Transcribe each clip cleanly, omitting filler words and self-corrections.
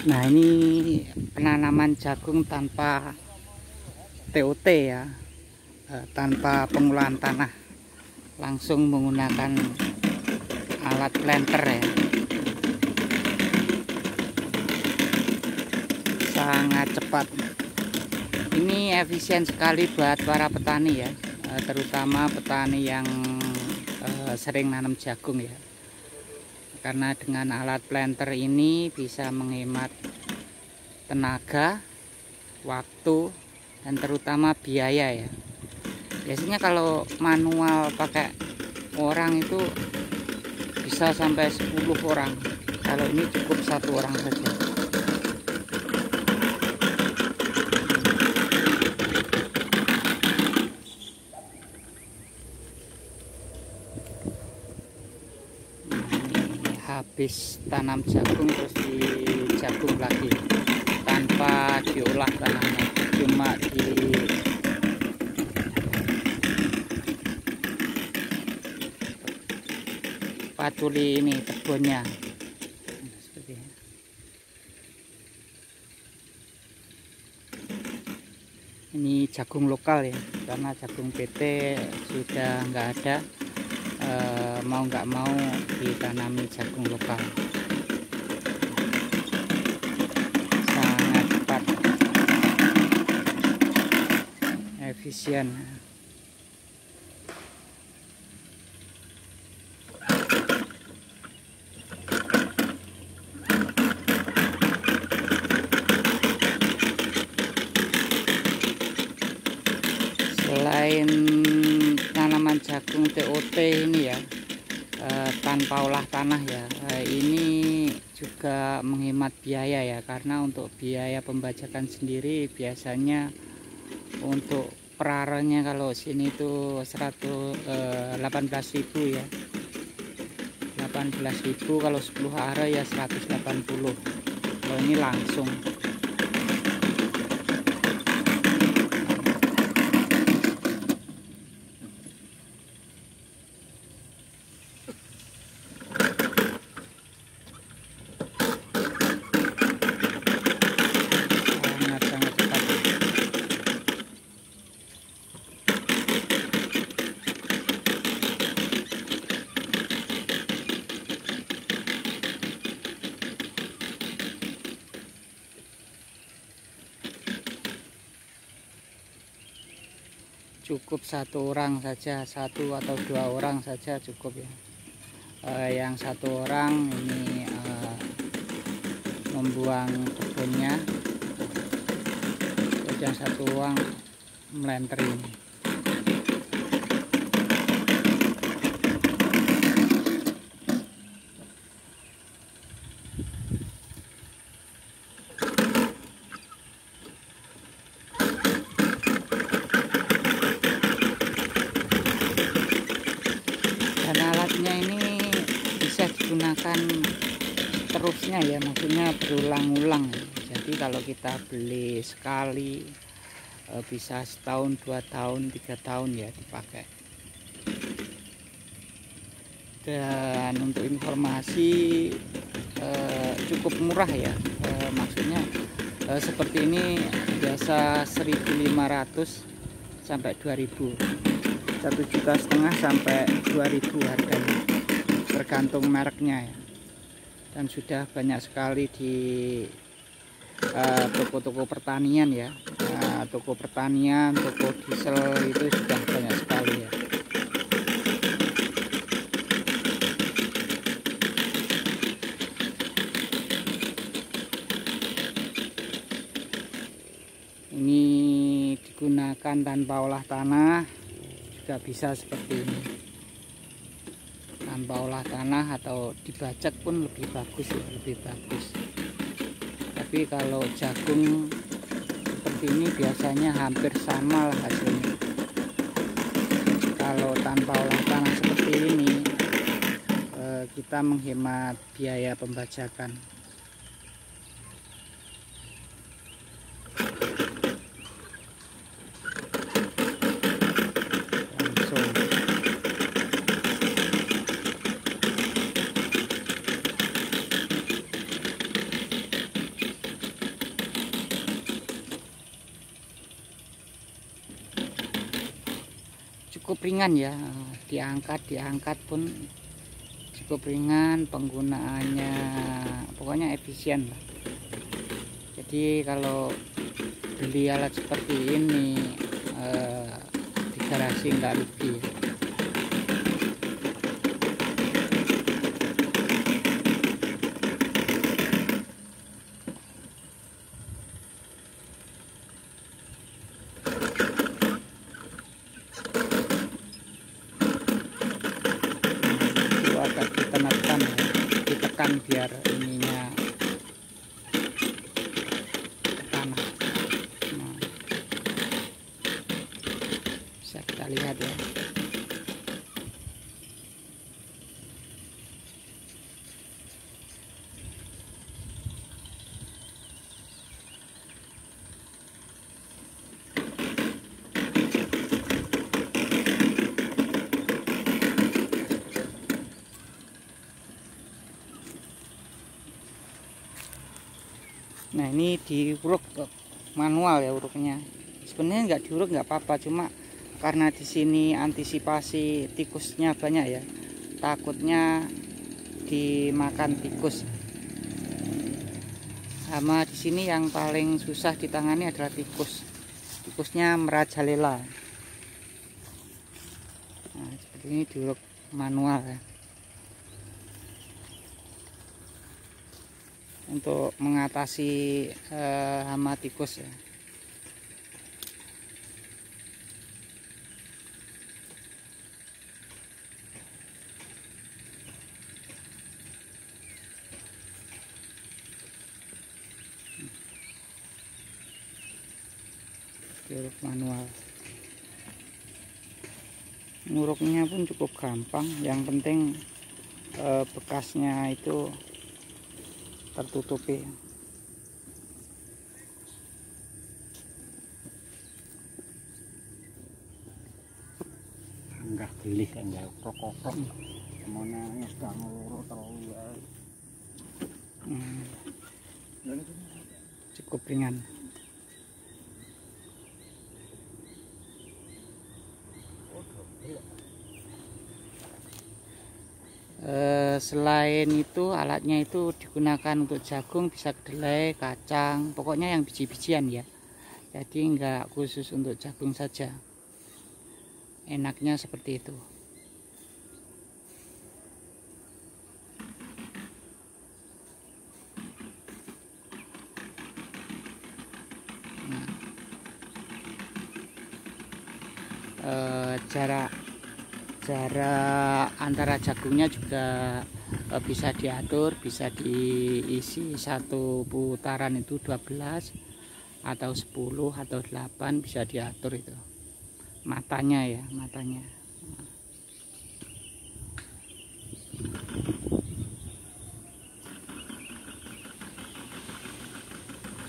Nah, ini penanaman jagung tanpa TOT ya, tanpa pengolahan tanah, langsung menggunakan alat planter ya. Sangat cepat. Ini efisien sekali buat para petani ya, terutama petani yang sering nanam jagung ya. Karena dengan alat planter ini bisa menghemat tenaga, waktu, dan terutama biaya ya. Biasanya kalau manual pakai orang itu bisa sampai 10 orang. Kalau ini cukup 1 orang saja. Habis tanam jagung terus di jagung lagi tanpa diolah tanahnya, cuma di patuli ini kebunnya seperti ini. Ini jagung lokal ya, karena jagung PT sudah nggak ada. Mau nggak mau ditanami jagung lokal. Sangat cepat, efisien. Selain tanaman jagung TOT ini ya, tanpa olah tanah ya, ini juga menghemat biaya ya, karena untuk biaya pembajakan sendiri biasanya untuk peraranya kalau sini itu 18.000 ya, 18.000. Kalau 10 are ya 180. Kalau ini langsung. Cukup 1 orang saja, 1 atau 2 orang saja cukup ya. Yang 1 orang ini membuang kebunnya, terus yang 1 orang melenterin. Alatnya ini bisa digunakan terusnya ya, maksudnya berulang-ulang. Jadi kalau kita beli sekali bisa setahun, 2 tahun, 3 tahun ya dipakai. Dan untuk informasi cukup murah ya, maksudnya seperti ini biasa 1.500 sampai 2.000. 1,5 juta sampai 2.000 harganya, tergantung mereknya ya. Dan sudah banyak sekali di toko-toko pertanian ya, toko pertanian, toko diesel itu sudah banyak sekali ya. Ini digunakan tanpa olah tanah juga bisa seperti ini, tanpa olah tanah, atau dibajak pun lebih bagus ya, lebih bagus. Tapi kalau jagung seperti ini biasanya hampir sama lah hasilnya. Kalau tanpa olah tanah seperti ini kita menghemat biaya pembajakan. cukup ringan ya, diangkat pun cukup ringan, penggunaannya pokoknya efisien lah. Jadi kalau beli alat seperti ini di garasi nggak rugi. Itu agak ditekan biar ininya ke tanah. Nah, bisa kita lihat ya. Nah ini diuruk manual ya uruknya. Sebenarnya nggak diuruk nggak apa-apa, cuma karena di sini antisipasi tikusnya banyak ya, takutnya dimakan tikus. Sama di sini yang paling susah ditangani adalah tikus. Tikusnya merajalela. Nah, seperti ini diuruk manual ya. Untuk mengatasi hama tikus ya. Diuruk manual. Nguruknya pun cukup gampang, yang penting bekasnya itu tertutupi. Enggak beli enggak koprok mana wis gak nguruk terlalu ya. Cukup ringan. Selain itu alatnya itu digunakan untuk jagung, bisa kedelai, kacang, pokoknya yang biji-bijian ya. Jadi enggak khusus untuk jagung saja. Enaknya seperti itu. Jarak antara jagungnya juga bisa diatur, bisa diisi satu putaran itu 12 atau 10 atau 8, bisa diatur itu matanya ya, matanya.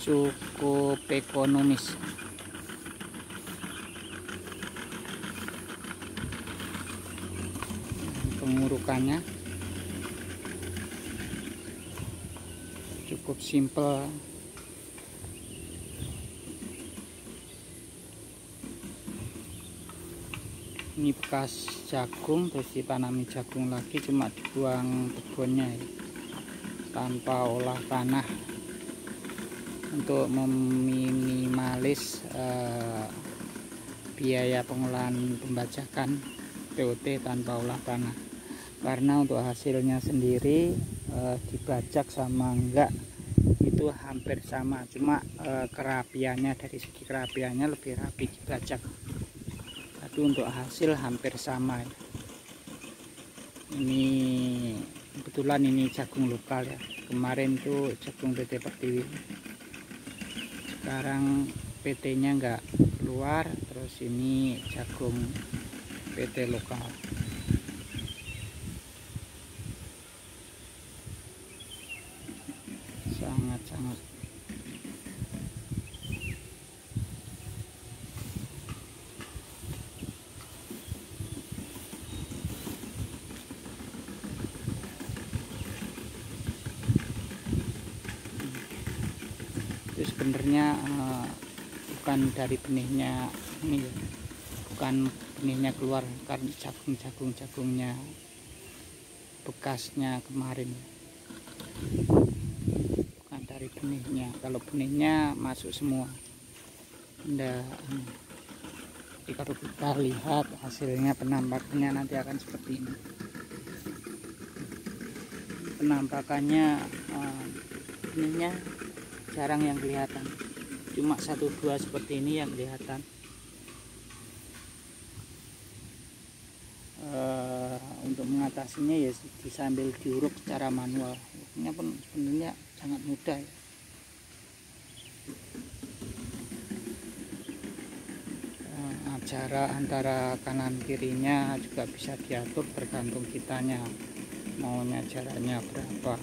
Cukup ekonomis. Pengurukannya cukup simple. Ini bekas jagung, terus ditanami jagung lagi, cuma dibuang kebunnya ya, tanpa olah tanah, untuk meminimalis biaya pengolahan pembajakan TOT tanpa olah tanah. Karena untuk hasilnya sendiri dibajak sama enggak itu hampir sama, cuma kerapiannya, dari segi kerapiannya lebih rapi dibajak, tapi untuk hasil hampir sama ya. Ini kebetulan ini jagung lokal ya, kemarin tuh jagung PT Pertiwi, sekarang PT nya enggak keluar, terus ini jagung PT lokal. Sangat-sangat itu sebenarnya bukan dari benihnya ini ya, bukan benihnya keluar karena jagungnya bekasnya kemarin, bukan dari benihnya. Kalau benihnya masuk semua. Jadi kalau kita lihat hasilnya, penampakannya nanti akan seperti ini. Penampakannya benihnya jarang yang kelihatan, cuma 1-2 seperti ini yang kelihatan. Untuk mengatasinya ya disambil diuruk secara manual. Ini pun sebenarnya sangat mudah ya. Jarak antara kanan kirinya juga bisa diatur tergantung kitanya maunya jaraknya berapa.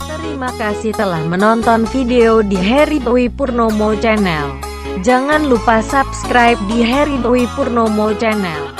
Terima kasih telah menonton video di Heri Dwi Purnomo Channel. Jangan lupa subscribe di Heri Dwi Purnomo Channel.